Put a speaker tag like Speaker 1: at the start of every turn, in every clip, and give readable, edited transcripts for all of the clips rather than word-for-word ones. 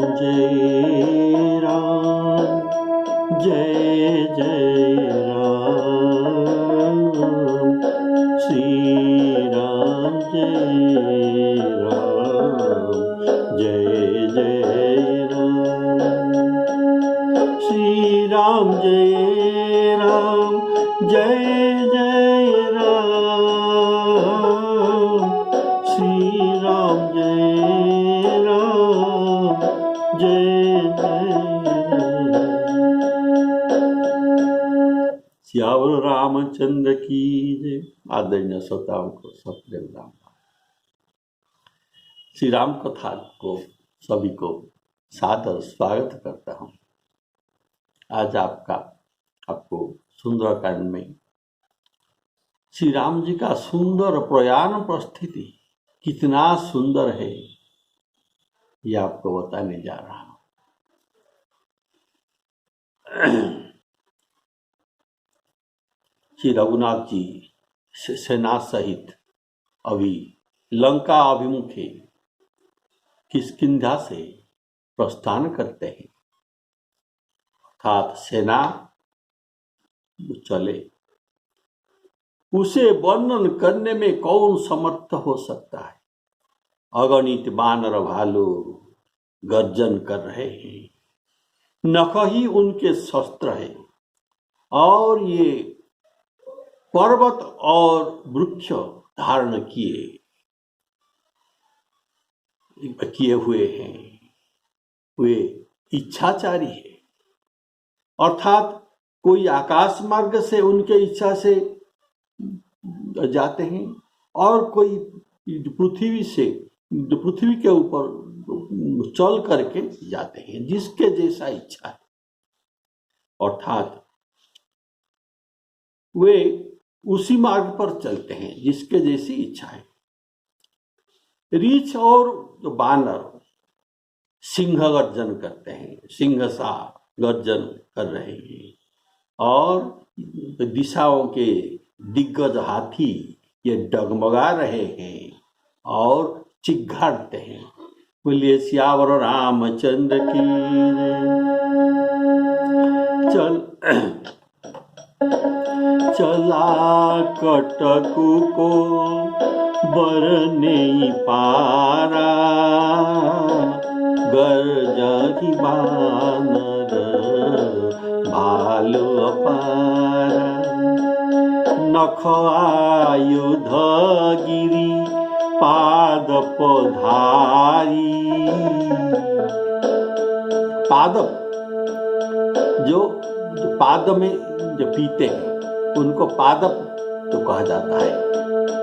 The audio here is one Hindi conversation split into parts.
Speaker 1: राम जय जय राम श्री राम जय राम जय जय राम श्री राम जय राम जय जय राम श्री राम जय राम जय जय सियावर रामचंद्र की जय। आदरणीय श्रोताओं को सप्रेम राम। श्री राम कथा को सभी को सादर स्वागत करता हूँ। आज आपको सुंदरकांड में श्री राम जी का सुंदर प्रयाण परिस्थिति कितना सुंदर है ये आपको बताने जा रहा हूँ। श्री रघुनाथ जी सेना सहित अभी लंका अभिमुखे किष्किंधा से प्रस्थान करते हैं, अर्थात सेना चले। उसे वर्णन करने में कौन समर्थ हो सकता है। अगणित बानर भालू गर्जन कर रहे हैं, नख ही उनके शस्त्र है और ये पर्वत और वृक्ष धारण किए हुए हैं। वे इच्छाचारी है, अर्थात कोई आकाश मार्ग से उनके इच्छा से जाते हैं और कोई पृथ्वी के ऊपर चल करके जाते हैं, जिसके जैसा इच्छा है। अर्थात वे उसी मार्ग पर चलते हैं जिसके जैसी इच्छा है। रीछ और बानर सिंह गर्जन करते हैं, सिंह सा गर्जन कर रहे हैं और दिशाओं के दिग्गज हाथी ये डगमगा रहे हैं और चिघाड़ते हैं। बोलिए सियावर रामचंद्र की चला कटकु को बरने पारा, गर्जति बानर भालू अपारा। नख आयुध गिरी पादप धारी। पादप जो पाद में जो पीते हैं उनको पादप तो कहा जाता है।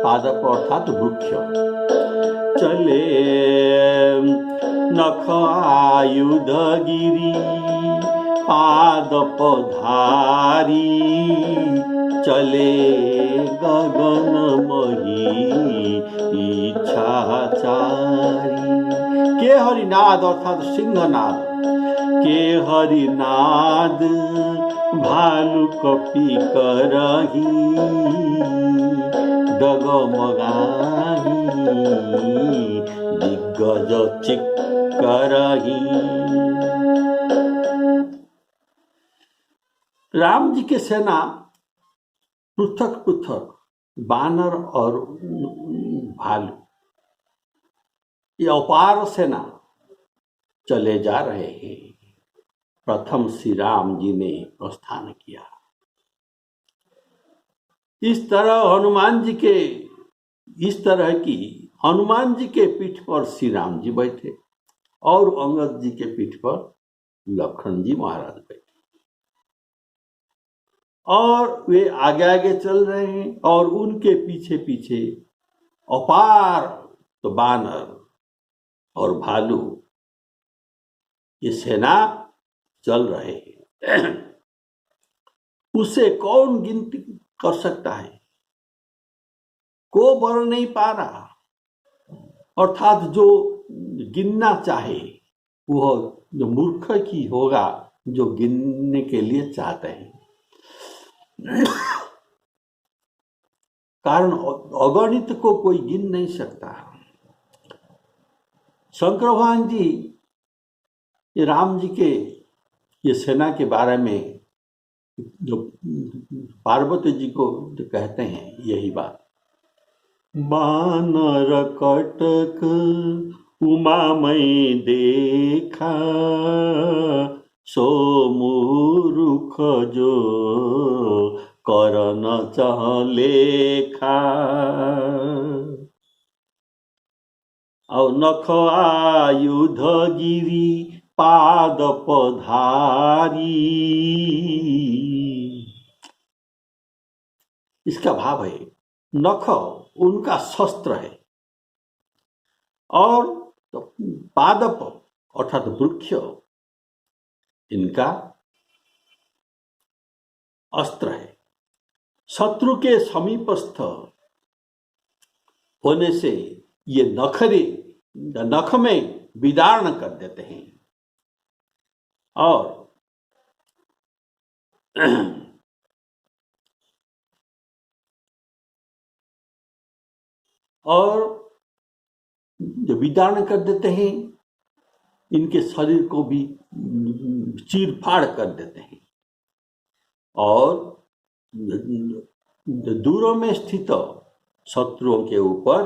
Speaker 1: पादप अर्थात वृक्ष। चले नख आयुध गिरी पादप धारी, चले गगन मही इच्छाचारी। के हरिनाद अर्थात सिंहनाद, के हरिनाद भालू कपी करही, डगमगाही दिग्गज चिक्करही। राम जी के सेना पृथक पृथक बानर और भालू, ये अपार सेना चले जा रहे हैं। प्रथम श्री राम जी ने प्रस्थान किया। इस तरह हनुमान जी के पीठ पर श्री राम जी बैठे और अंगद जी के पीठ पर लखन जी महाराज बैठे और वे आगे आगे चल रहे हैं और उनके पीछे पीछे अपार तो बानर और भालू ये सेना चल रहे हैं। उसे कौन गिनती कर सकता है, को बढ़ नहीं पा रहा। अर्थात जो गिनना चाहे वह जो मूर्ख की होगा जो गिनने के लिए चाहते हैं। कारण अगणित को कोई गिन नहीं सकता। शंकर भगवान जी ये राम जी के ये सेना के बारे में जो पार्वती जी को जो कहते हैं यही बात, बानर कटक उमा मैं देखा, सो मूर्ख जो करन चलेखा, और नख आयुध गिरी पाद पधारी। इसका भाव है नख उनका शस्त्र है और तो पादप अर्थात वृक्ष इनका अस्त्र है। शत्रु के समीपस्थ होने से ये नख में विदारण कर देते हैं और जो विदारण कर देते हैं इनके शरीर को भी चीर फाड़ कर देते हैं और दूरों में स्थित शत्रुओं के ऊपर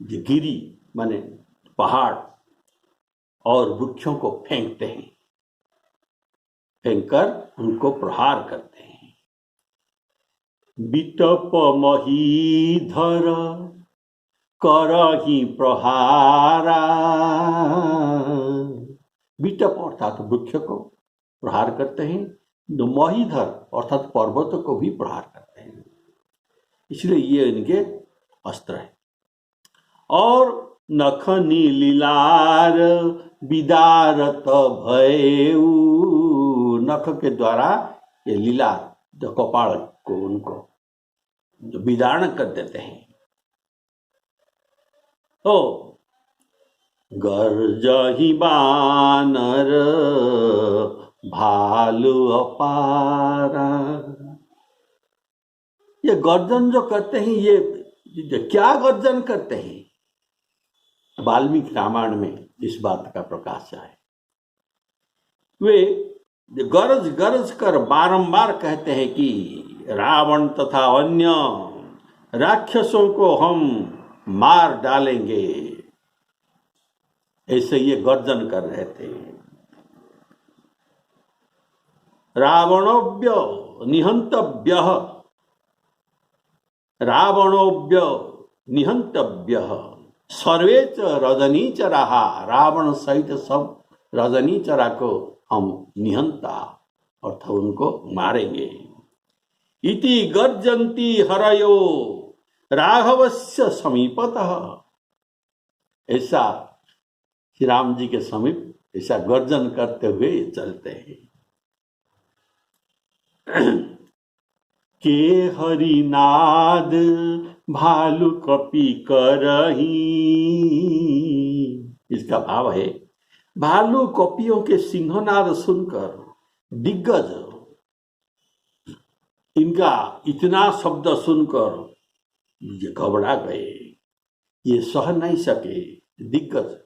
Speaker 1: गिरी माने पहाड़ और वृक्षों को फेंकते हैं, फेंककर उनको प्रहार करते हैं। बिटप महीधर करही प्रहारा, बिटप अर्थात वृक्ष को प्रहार करते हैं, महीधर अर्थात पर्वतों को भी प्रहार करते हैं। इसलिए ये इनके अस्त्र है। और नखनी लीलार विदारत भयऊ, नख के द्वारा ये लीलार जो कपाल को उनको जो विदारण कर देते हैं। तो गर्जही बानर भालू अपारा, ये गर्जन जो करते हैं ये क्या गर्जन करते हैं? वाल्मीकि रामायण में इस बात का प्रकाश है। वे गरज गरज कर बारंबार कहते हैं कि रावण तथा अन्य राक्षसों को हम मार डालेंगे, ऐसे ये गर्जन कर रहे थे। रावणोव्य निहंतव्यः, रावणोव्य निहंतव्यः सर्वे च रजनीचराः, रावण सहित सब रजनीचरा को हम निहंता अर्थात उनको मारेंगे। इति गर्जन्ति हरयो राघवस्य समीपतः, ऐसा श्री राम जी के समीप ऐसा गर्जन करते हुए चलते हैं। के हरिनाद भालू कपि करही, इसका भाव है भालू कपियों के सिंहनाद सुनकर दिग्गज इनका इतना शब्द सुनकर ये घबरा गए, ये सह नहीं सके दिग्गज,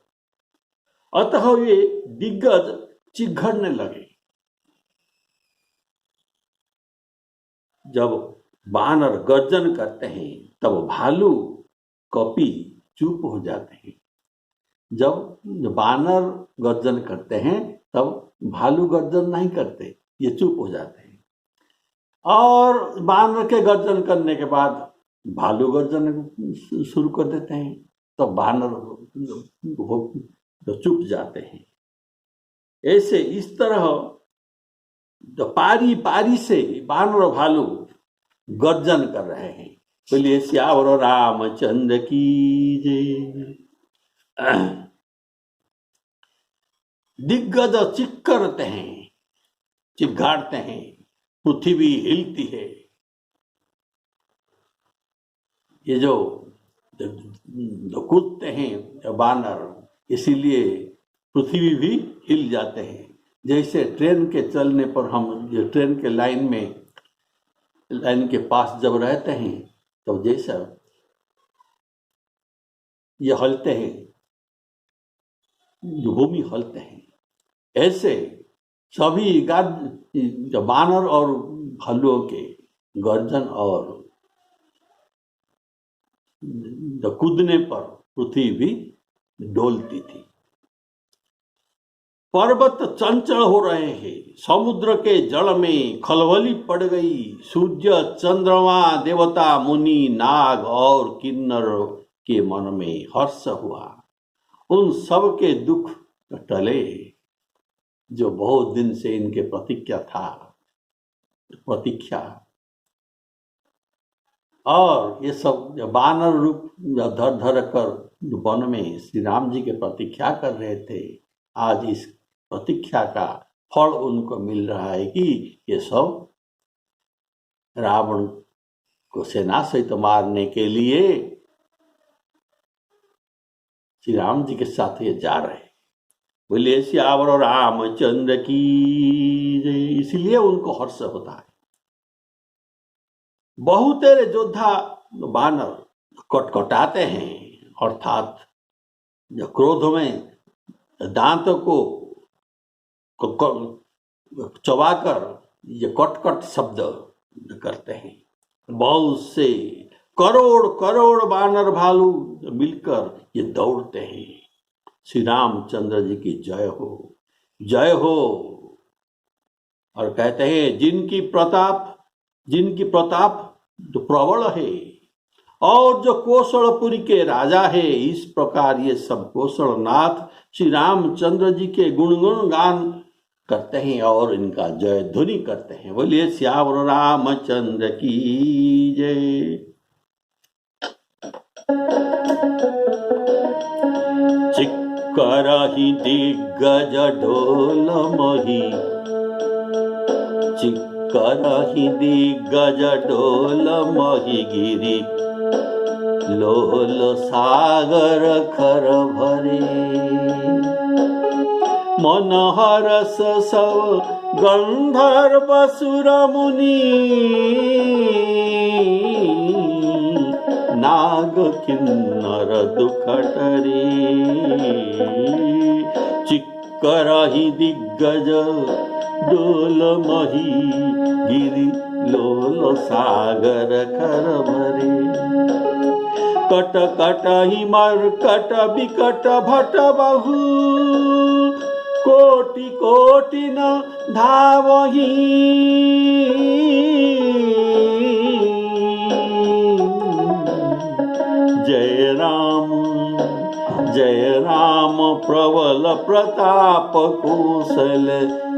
Speaker 1: अतः ये दिग्गज चिघड़ने लगे। जब बानर गर्जन करते हैं तब भालू कपि चुप हो जाते हैं। जब बानर गर्जन करते हैं तब भालू गर्जन नहीं करते, ये चुप हो जाते हैं। और बानर के गर्जन करने के बाद भालू गर्जन शुरू कर देते हैं, तो बानर चुप जाते हैं। ऐसे इस तरह तो पारी पारी से बानर और भालू गर्जन कर रहे हैं। बोलिए श्यावर रामचंद्र की जय। दिग्गज चिक करते हैं, चिघाड़ते हैं, पृथ्वी हिलती है। ये जो कूदते हैं बानर, इसीलिए पृथ्वी भी हिल जाते हैं। जैसे ट्रेन के चलने पर हम जो ट्रेन के लाइन के पास जब रहते हैं तो जैसा ये हलते हैं, जो भूमि हलते हैं, ऐसे सभी बानर और भालुओं के गर्जन और कूदने पर पृथ्वी भी डोलती थी। पर्वत चंचल हो रहे हैं, समुद्र के जल में खलबली पड़ गई। सूर्य, चंद्रमा, देवता, मुनि, नाग और किन्नर के मन में हर्ष हुआ। उन सब के दुख टले जो बहुत दिन से इनके प्रतीक्षा। और ये सब बानर रूप धर धर कर वन में श्री राम जी के प्रतीक्षा कर रहे थे, आज इस प्रतीक्षा का फल उनको मिल रहा है कि ये सब रावण को सेना सहित मारने के लिए श्री राम जी के साथ ये जा रहे हैं। बोले श्यावर रामचंद्र की जय। इसलिए उनको हर्ष होता है। बहुतेरे योद्धा बानर कटकटाते हैं, अर्थात जो क्रोध में दांत को चबाकर ये कट शब्द करते हैं। बहुत से करोड़ करोड़ बानर भालू मिलकर ये दौड़ते हैं। श्री रामचंद्र जी की जय हो, जय हो। और कहते हैं जिनकी प्रताप तो प्रबल है और जो कौशलपुरी के राजा है, इस प्रकार ये सब कौशलनाथ श्री रामचंद्र जी के गुणगुण गान करते हैं और इनका जय ध्वनि करते हैं। बोलिए श्यावर रामचंद्र की जय। चिक्करहि दिग्गज ढोल मही, चिक्करहि दिग्गज ढोल मही गिरी लोल सागर खर भरे। मन हरस सब गंधर्व सुर मुनि, नाग किन्नर दुख टरे। चिक्करहि दिग्गज डोल मही गिरि लोल सागर कर भरे। कट कट ही मरकट बिकट भट बहु, कोटि कोटि न धावही। जय राम प्रबल प्रताप कौशल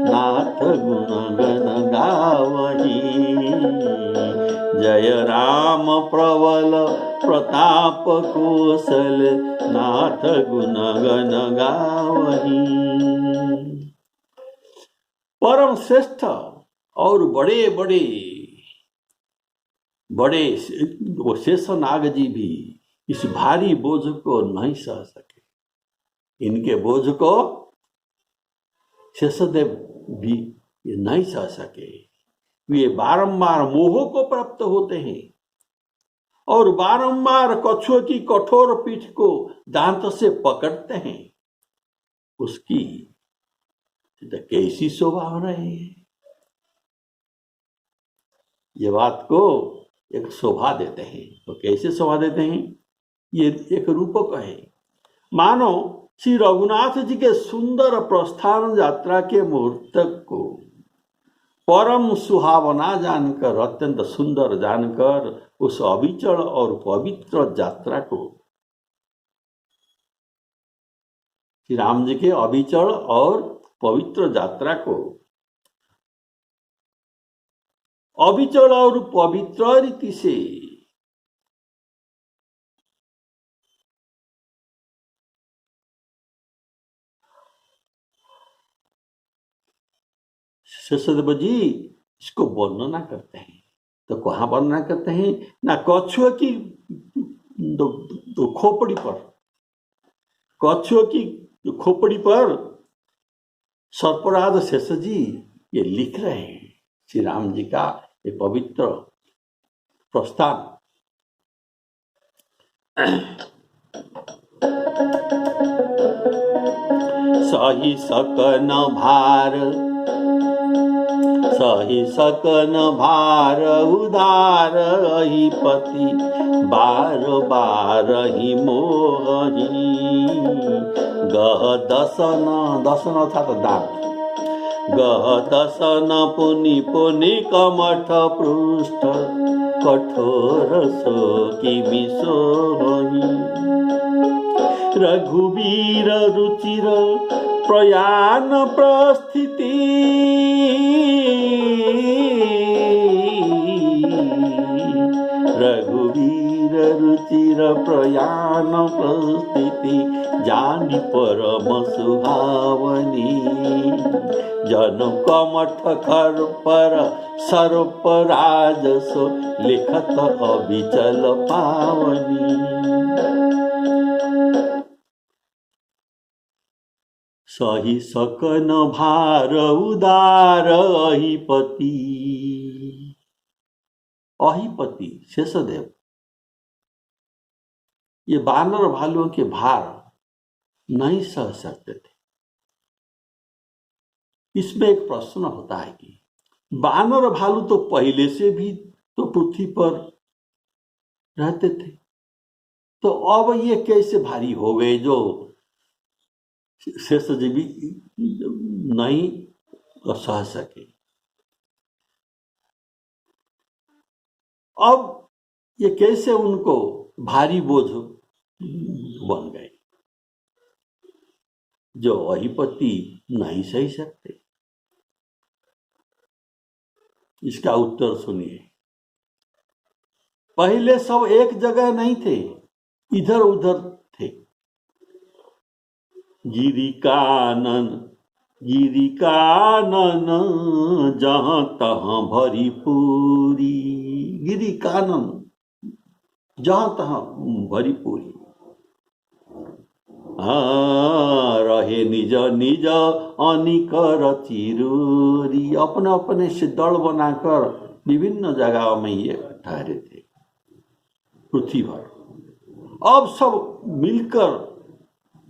Speaker 1: नाथ गुण गण गावही। जय राम प्रबल प्रताप कौशल नाथ गुण गण गावही। परम श्रेष्ठ और बड़े वो शेषनाग जी भी इस भारी बोझ को नहीं सह सके। इनके बोझ को शेषदेव भी ये नहीं सह सके। वे बारंबार मोह को प्राप्त होते हैं और बारंबार कछुए की कठोर पीठ को दांत से पकड़ते हैं। उसकी कैसी शोभा हो रही है। ये बात को एक शोभा देते हैं। तो कैसे शोभा देते हैं? ये एक रूपक है। मानो श्री रघुनाथ जी के सुंदर प्रस्थान यात्रा के मुहूर्त को परम सुहावना जानकर, अत्यंत सुंदर जानकर, उस अविचल और पवित्र यात्रा को, श्री राम जी के अविचल और पवित्र यात्रा को अविचल और पवित्र रीति से शेषदेव जी इसको वर्णना करते हैं। तो कहाँ वर्णना करते हैं? ना कछुए की दो खोपड़ी पर, कछुए की खोपड़ी पर सर्पराज शेष जी ये लिख रहे हैं श्री राम जी का ये पवित्र प्रस्थान। सही सकन भार, सही सकन भार उदार ही पति, बार बार ही मोही। गह दसन, दसन अर्थात दांत, गह दसन पुनि पुनि कमठ पृष्ठ, कठोर सो किमि सोही। रघुवीर रुचिर प्रयाण प्रस्थिति, रघुवीर रुचिर प्रयाण प्रस्थिति, जानी परम सुहावनी। जन कमठ खर पर सर्प राजसो, लिखत अविचल पावनी। सही सकन भार उदार अहिपति, अहिपति शेषदेव ये बानर भालुओं के भार नहीं सह सकते थे। इसमें एक प्रश्न होता है कि बानर भालू तो पहले से भी तो पृथ्वी पर रहते थे, तो अब ये कैसे भारी हो गए जो शेषजीवी नहीं सह सके। अब ये कैसे उनको भारी बोझ बन गए जो अहिपति नहीं सही सकते। इसका उत्तर सुनिए। पहले सब एक जगह नहीं थे, इधर उधर थे। गिरी कानन जहां तहां भरी पूरी, गिरी कानन जहां तहां भरी पूरी। रहे निज निज अनिकर चिरूरी, अपने अपने से दल बनाकर विभिन्न जगहों में ये ठहरे थे पृथ्वी पर। अब सब मिलकर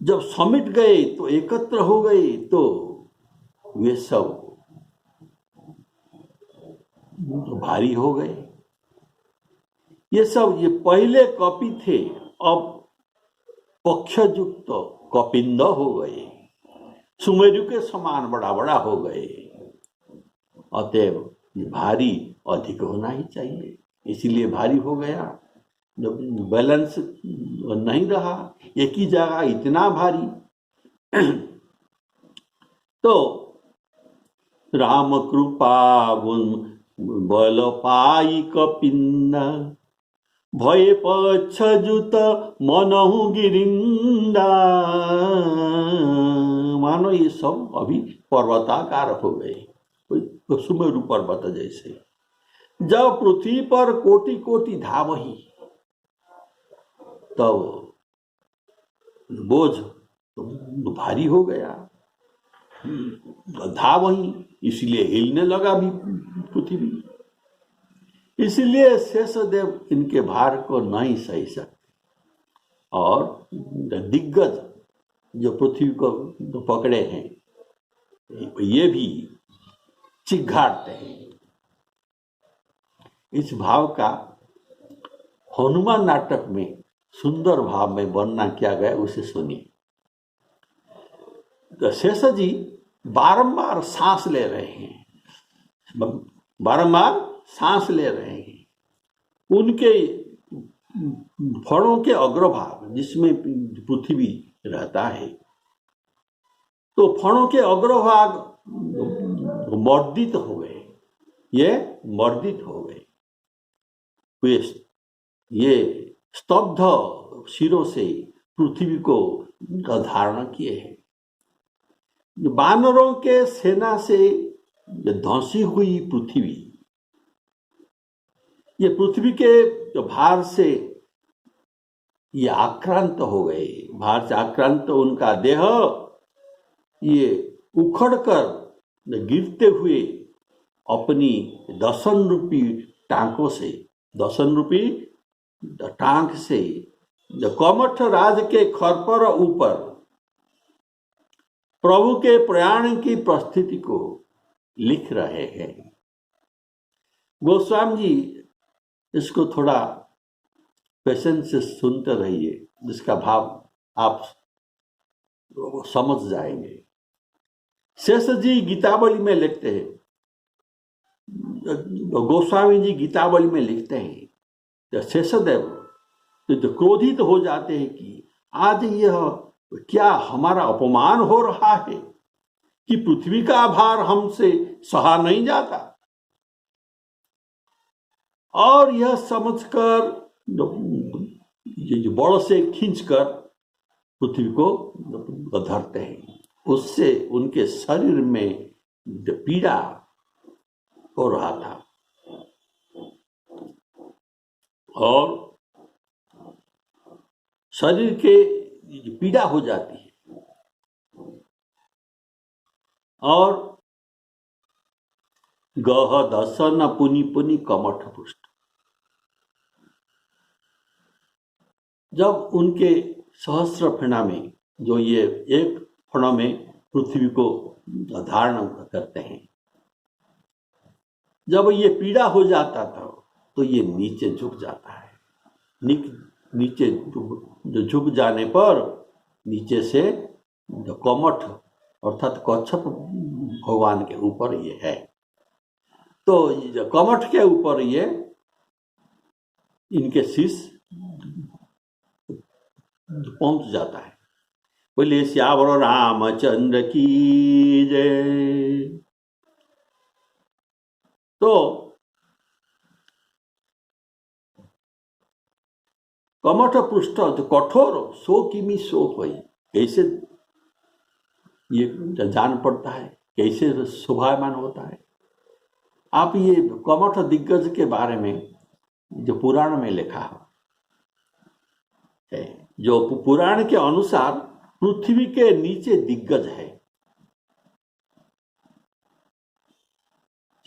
Speaker 1: जब समिट गए तो एकत्र हो गए, तो वे सब भारी हो गए। ये सब ये पहले कपि थे, अब पक्षयुक्त कपिंद हो गए, सुमेरु के समान बड़ा बड़ा हो गए। अतएव भारी अधिक होना ही चाहिए, इसलिए भारी हो गया। जब बैलेंस नहीं रहा, एक ही जगह इतना भारी, तो राम कृपा बल पाई कपिंदा, भय पक्षजुत मनहु गिरिंदा। मानो ये सब अभी पर्वताकार हो गए, सुमेरु पर्वत जैसे। जब पृथ्वी पर कोटि कोटि धावही, तब बोझ तो भारी हो गया। धावही, इसलिए हिलने लगा भी पृथ्वी। इसलिए शेषदेव इनके भार को नहीं सही सकते, और दिग्गज जो पृथ्वी को पकड़े हैं ये भी चिघाड़ते हैं। इस भाव का हनुमान नाटक में सुंदर भाव में वर्णन किया गया, उसे सुनिए। तो शेष जी बारंबार सांस ले रहे हैं, बारंबार सांस ले रहे हैं। उनके फणों के अग्रभाग जिसमें पृथ्वी रहता है, तो फणों के अग्रभाग मर्दित हो गए, ये मर्दित हो गए। ये स्तब्ध शिरों से पृथ्वी को धारण किए हैं। बानरों के सेना से धंसी हुई पृथ्वी, ये पृथ्वी के भार से ये आक्रांत हो गए। भार से आक्रांत उनका देह ये उखड़कर गिरते हुए अपनी दसन रूपी टांकों से, दसन रूपी टांक से कमठ राज के खर पर ऊपर प्रभु के प्रयाण की परिस्थिति को लिख रहे हैं। गोस्वामी जी इसको थोड़ा पेशेंस से सुनते रहिए, जिसका भाव आप समझ जाएंगे। शेष जी गीतावली में लिखते हैं, गोस्वामी जी गीतावली में लिखते हैं, तो शेषदेव तो क्रोधित हो जाते हैं कि आज यह क्या हमारा अपमान हो रहा है कि पृथ्वी का भार हमसे सहा नहीं जाता। और यह समझकर ये बड़ से खींचकर पृथ्वी को धरते हैं। उससे उनके शरीर में पीड़ा हो रहा था और शरीर के पीड़ा हो जाती है और गह दसन पुनि पुनि कमठ पुष्ट। जब उनके सहस्र फणा में, जो ये एक फणा में पृथ्वी को धारण करते हैं, जब ये पीड़ा हो जाता था तो ये नीचे झुक जाता है। नीचे जो झुक जाने पर नीचे से जो कमठ अर्थात कच्छप भगवान के ऊपर ये है, तो जो कमठ के ऊपर ये इनके शीश पहुंच जाता है। बोले श्यावर रामचंद्र की जय। तो कमठ पृष्ठ जो कठोर 100 किमी सो हुई, कैसे ये जान पड़ता है, कैसे शोभायमान होता है। आप ये कमठ दिग्गज के बारे में जो पुराण में लिखा है, जो पुराण के अनुसार पृथ्वी के नीचे दिग्गज है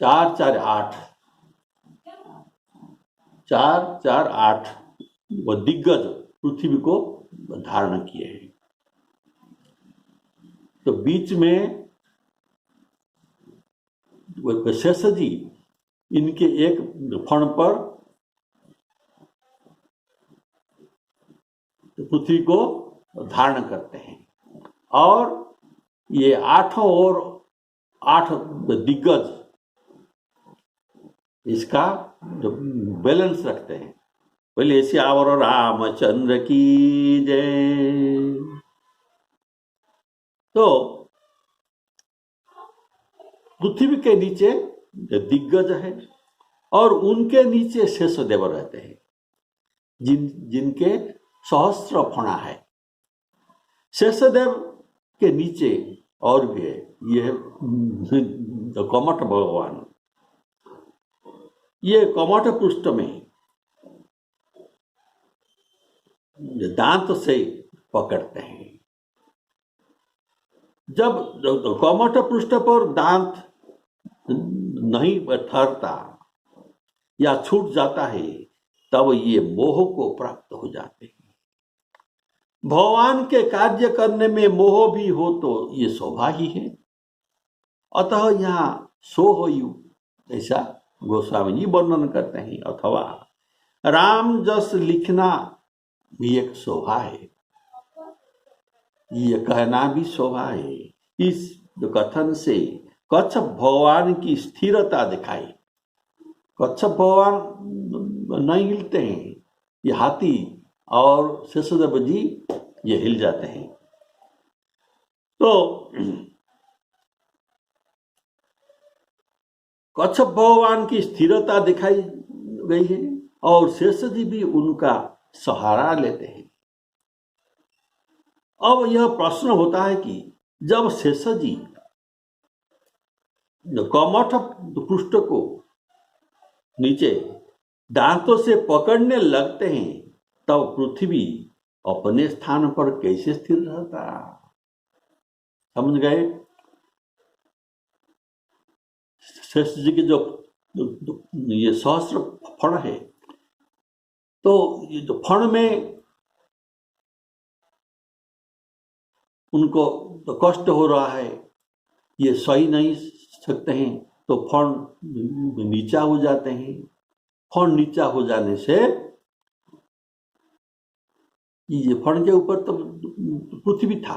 Speaker 1: 448 वो दिग्गज पृथ्वी को धारण किए हैं। तो बीच में शेष जी इनके एक फण पर पृथ्वी को धारण करते हैं और ये 8 और 8 दिग्गज इसका जो बैलेंस रखते हैं। बोले श्यावर रामचंद्र की जय। तो पृथ्वी के नीचे दिग्गज है और उनके नीचे शेषदेव रहते हैं, जिनके सहस्त्र फणा है। शेषदेव के नीचे और भी है, ये कमठ भगवान। ये कमठ पृष्ठ में दांत से पकड़ते हैं। जब कमठ पृष्ठ पर दांत नहीं ठहरता या छूट जाता है, तब ये मोह को प्राप्त हो जाते हैं। भगवान के कार्य करने में मोह भी हो तो ये शोभा ही है। अतः यहाँ सोहयु ऐसा गोस्वामी जी वर्णन करते हैं, अथवा राम जस लिखना भी एक शोभा है, ये कहना भी शोभा है। इस कथन से कच्छप भगवान की स्थिरता दिखाई। कच्छप भगवान नहीं हिलते हैं, ये हाथी और शेषदेव जी ये हिल जाते हैं। तो कच्छप भगवान की स्थिरता दिखाई गई है और शेष जी भी उनका सहारा लेते हैं। अब यह प्रश्न होता है कि जब शेष जी कमठ पृष्ठ को नीचे दांतों से पकड़ने लगते हैं, तब पृथ्वी अपने स्थान पर कैसे स्थिर रहता। समझ गए? शेष जी के जो ये सहस्त्र फण है, तो ये जो फण में उनको तो कष्ट हो रहा है, ये सही नहीं सकते हैं, तो फण नीचा हो जाते हैं। फण नीचा हो जाने से ये फण के ऊपर तो पृथ्वी था,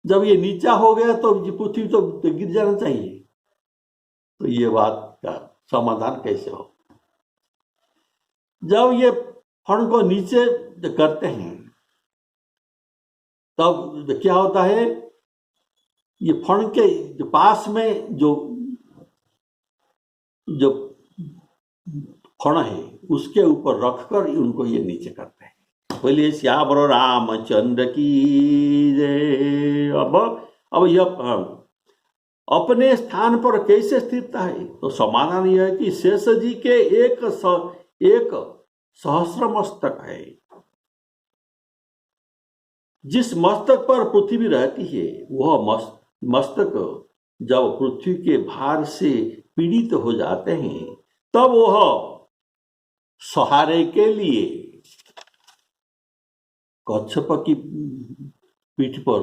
Speaker 1: जब ये नीचा हो गया तो ये पृथ्वी तो गिर जाना चाहिए। तो ये बात का समाधान कैसे हो? जब ये फण को नीचे करते हैं तब क्या होता है, ये फण के पास में जो जो फण है उसके ऊपर रखकर उनको ये नीचे करते हैं। बोलिए श्याम रामचंद्र की जय। अब यह अपने स्थान पर कैसे स्थित है? तो समाधान यह है कि शेष जी के एक सहस्र मस्तक है। जिस मस्तक पर पृथ्वी रहती है वह मस्तक जब पृथ्वी के भार से पीड़ित हो जाते हैं तब वह सहारे के लिए कच्छप की पीठ पर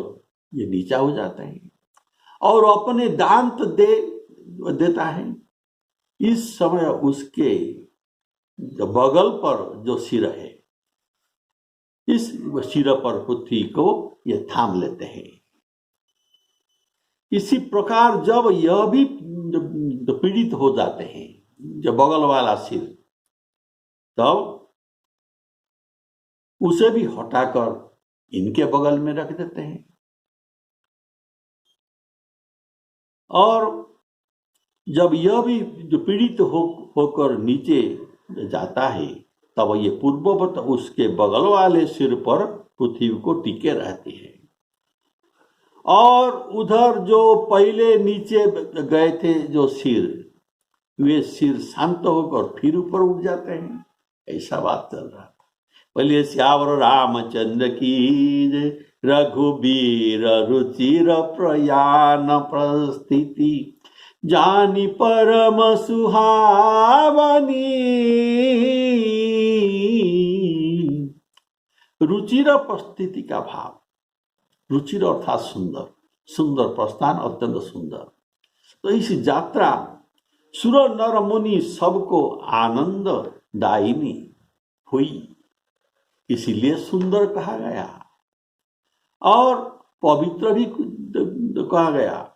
Speaker 1: ये नीचा हो जाते हैं और अपने दांत देता है। इस समय उसके बगल पर जो सिर है, इस सिर पर पृथ्वी को ये थाम लेते हैं। इसी प्रकार जब यह भी पीड़ित हो जाते हैं, जो बगल वाला सिर, तब उसे भी हटाकर इनके बगल में रख देते हैं और जब यह भी जो पीड़ित होकर नीचे जाता है तब ये पूर्ववत उसके बगल वाले सिर पर पृथ्वी को टिके रहती है और उधर जो पहले नीचे गए थे जो सिर, वे सिर शांत होकर फिर ऊपर उठ जाते हैं। ऐसा बात चल रहा था। बोलिए श्यावर रामचंद्र की जय। रघुबीर रुचिर प्रयाण प्रस्थिति जानी परम सुहावनी। रुचिर प्रस्थिति का भाव, रुचिर अर्थात सुंदर, सुंदर प्रस्थान, अत्यंत सुंदर। तो इस यात्रा सुर नर मुनि सबको आनंद दायिनी हुई, इसीलिए सुंदर कहा गया और पवित्र भी कहा गया।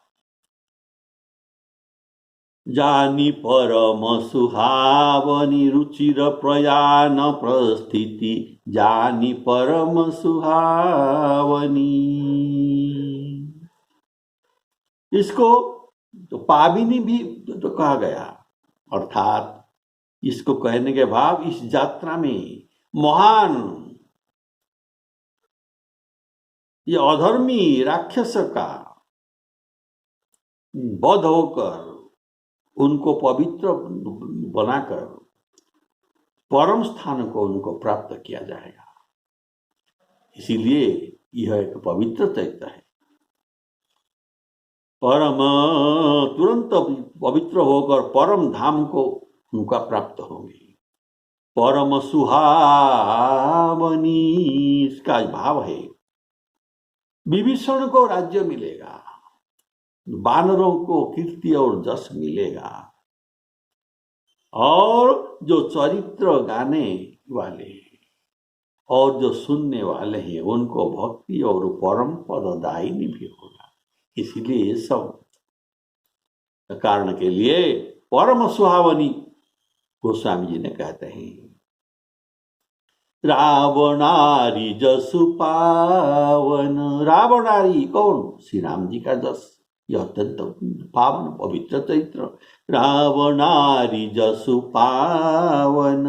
Speaker 1: जानी परम सुहावनी रुचिर प्रयाण प्रस्थिति जानी परम सुहावनी। इसको तो पाविनी भी तो कहा गया, अर्थात इसको कहने के भाव इस यात्रा में महान ये अधर्मी राक्षस का वध होकर उनको पवित्र बनाकर परम स्थान को उनको प्राप्त किया जाएगा। इसीलिए यह एक पवित्र चैत्र है। परम तुरंत पवित्र होकर परम धाम को उनका प्राप्त होंगे। परम सुहावनी इसका भाव है विभीषण को राज्य मिलेगा, वानरों को कीर्ति और जस मिलेगा और जो चरित्र गाने वाले हैं और जो सुनने वाले हैं उनको भक्ति और परम पददायिनी भी होगा। इसलिए ये सब कारण के लिए परम सुहावनी गोस्वामी जी ने कहते हैं। रावणारी जसु पावन, रावणारी कौन? श्री राम जी का जस, यह अत्यंत पावन पवित्र चरित्र। रावणारी जसु पावन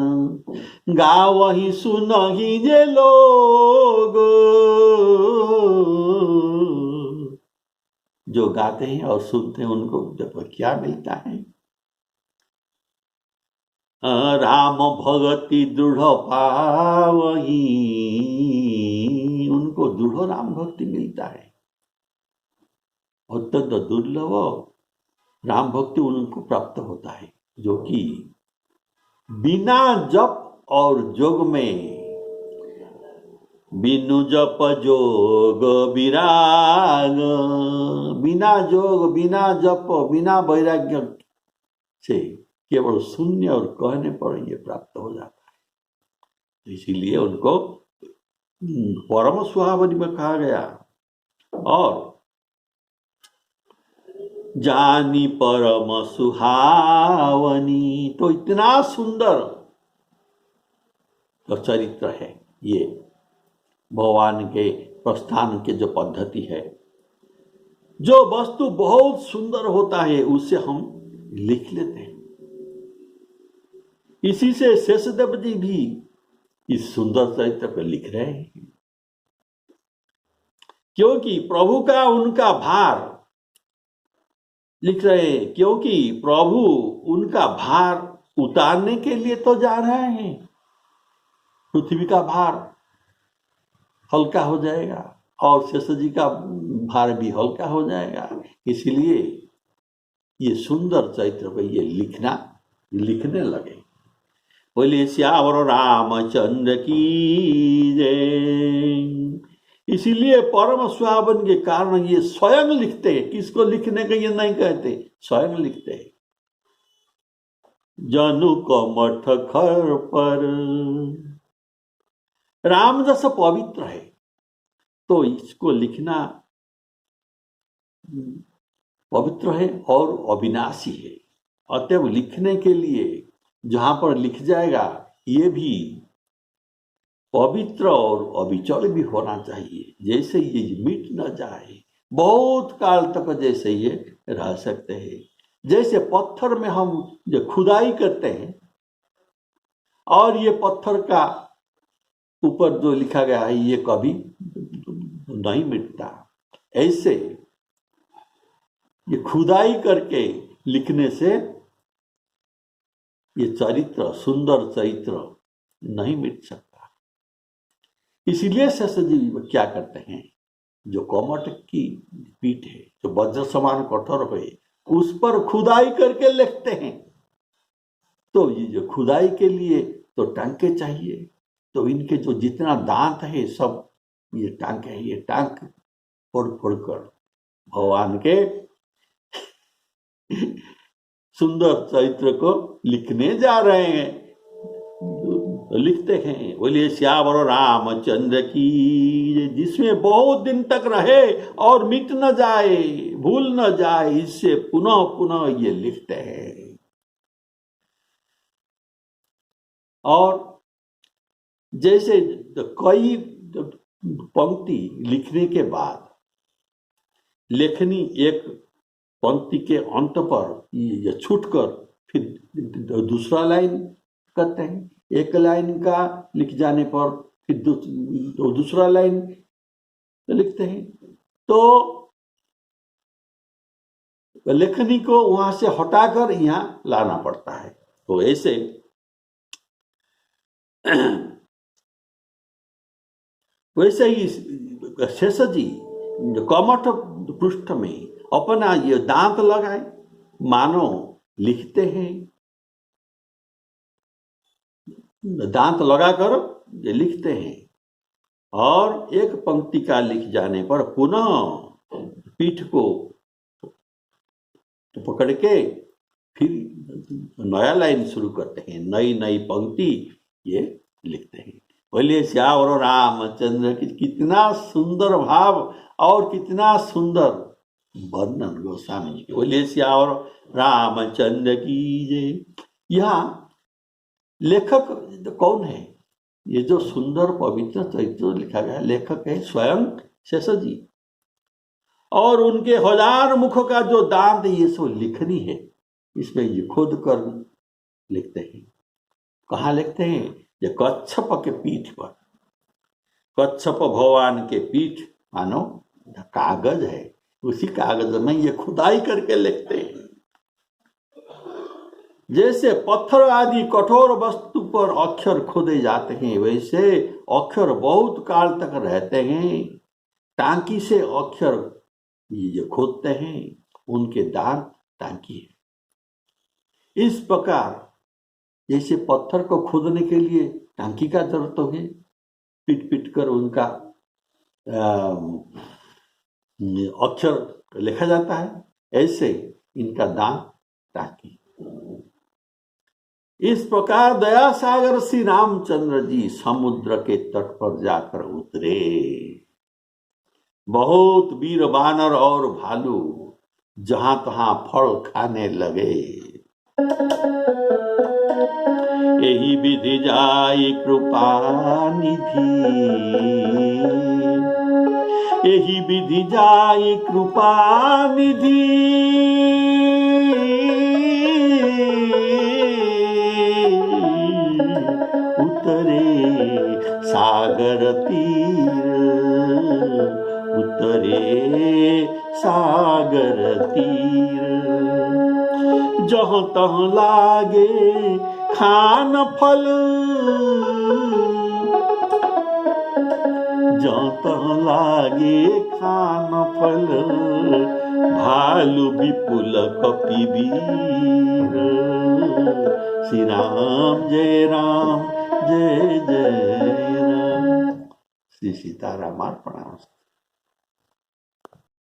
Speaker 1: गावहि सुनहि जे लोग, जो गाते हैं और सुनते हैं उनको जब क्या मिलता है? राम भगति दृढ़ पावही, उनको दृढ़ राम भक्ति मिलता है। अत्यंत दुर्लभ राम भक्ति उनको प्राप्त होता है, जो कि बिना जप और योग में बिनु जप जोग विराग, बिना जोग, बिना जप, बिना वैराग्य से केवल शून्य और कहने पर ये प्राप्त हो जाता है। इसीलिए उनको परम सुहावनी में कहा गया। और जानी परम सुहावनी, तो इतना सुंदर तो चरित्र है ये भगवान के प्रस्थान के जो पद्धति है। जो वस्तु बहुत सुंदर होता है उसे हम लिख लेते हैं। इसी से शेषदेव जी भी इस सुंदर चरित्र को लिख रहे हैं, क्योंकि प्रभु का उनका भार लिख रहे हैं, क्योंकि प्रभु उनका भार उतारने के लिए तो जा रहे हैं। पृथ्वी का भार हल्का हो जाएगा और शेष जी का भार भी हल्का हो जाएगा। इसलिए ये सुंदर चरित्र को ये लिखने लगे। बोले श्यावर रामचंद्र की जय। इसीलिए परम सुहावन के कारण ये स्वयं लिखते हैं। किसको लिखने का ये नहीं कहते, स्वयं लिखते हैं। जनु को मठ खर पर, राम जैसा पवित्र है तो इसको लिखना पवित्र है और अविनाशी है। अतएव लिखने के लिए जहां पर लिख जाएगा ये भी पवित्र और अविचल भी होना चाहिए, जैसे ये मिट न जाए, बहुत काल तक जैसे ये रह सकते हैं। जैसे पत्थर में हम जो खुदाई करते हैं और ये पत्थर का ऊपर जो लिखा गया है ये कभी नहीं मिटता, ऐसे ये खुदाई करके लिखने से ये चरित्र, सुंदर चरित्र नहीं मिट सकता। इसीलिए शेष जी क्या करते हैं, जो कोमट की पीठ है, जो वज्र समान कठोर है, उस पर खुदाई करके लिखते हैं। तो ये जो खुदाई के लिए तो टांके चाहिए, तो इनके जो जितना दांत है सब ये टांके हैं। ये टांक फोड़ फोड़ कर भगवान के सुंदर चरित्र को लिखने जा रहे हैं। लिखते हैं, बोलिए श्यावर रामचंद्र की, जिसमें बहुत दिन तक रहे और मिट न जाए, भूल न जाए, इससे पुनः पुनः ये लिखते हैं। और जैसे कई पंक्ति लिखने के बाद लेखनी एक पंक्ति के अंत पर ये छूटकर फिर दूसरा लाइन करते हैं। एक लाइन का लिख जाने पर फिर दूसरा लाइन लिखते हैं। तो लेखनी को वहां से हटाकर यहाँ लाना पड़ता है। तो ऐसे वैसे ही शेष जी कमठ पृष्ठ में अपना ये दांत लगाए मानो लिखते हैं। दांत लगाकर ये लिखते हैं और एक पंक्ति का लिख जाने पर पुनः पीठ को पकड़ के फिर नया लाइन शुरू करते हैं, नई नई पंक्ति ये लिखते हैं। बोलिए श्यावर रामचंद्र की, कितना सुंदर भाव और कितना सुंदर वर्णन गोस्वामी जी के। बोलिए श्यावर रामचंद्र की जय। यहाँ लेखक कौन है? ये जो सुंदर पवित्र चरित्र लिखा गया, लेखक है स्वयं शेष जी। और उनके हजार मुखों का जो दांत ये सब लिखनी है, इसमें ये खोद कर लिखते हैं। कहाँ लिखते हैं? ये कच्छप के पीठ पर। कच्छप भगवान के पीठ मानो कागज है, उसी कागज में ये खुदाई करके लिखते हैं। जैसे पत्थर आदि कठोर वस्तु पर अक्षर खोदे जाते हैं, वैसे अक्षर बहुत काल तक रहते हैं। टांकी से अक्षर ये खोदते हैं, उनके दांत टांकी है। इस प्रकार जैसे पत्थर को खोदने के लिए टांकी का जरूरत है, पीट पीट कर उनका अक्षर लिखा जाता है, ऐसे इनका दान ताकि इस प्रकार दया सागर श्री रामचंद्र जी समुद्र के तट पर जाकर उतरे। बहुत वीर बानर और भालू जहां तहां फल खाने लगे। यही विधि जाई कृपा निधि, यही विधि जाई कृपा निधि। उतरे सागर तीर, उतरे सागर तीर। जहाँ तहाँ लागे खान फल, जहाँ तहाँ लागे खान फल। भालू विपुल कपिवीर। श्री राम जय राम जय जय राम। श्री सीताराम अर्पणमस्तु।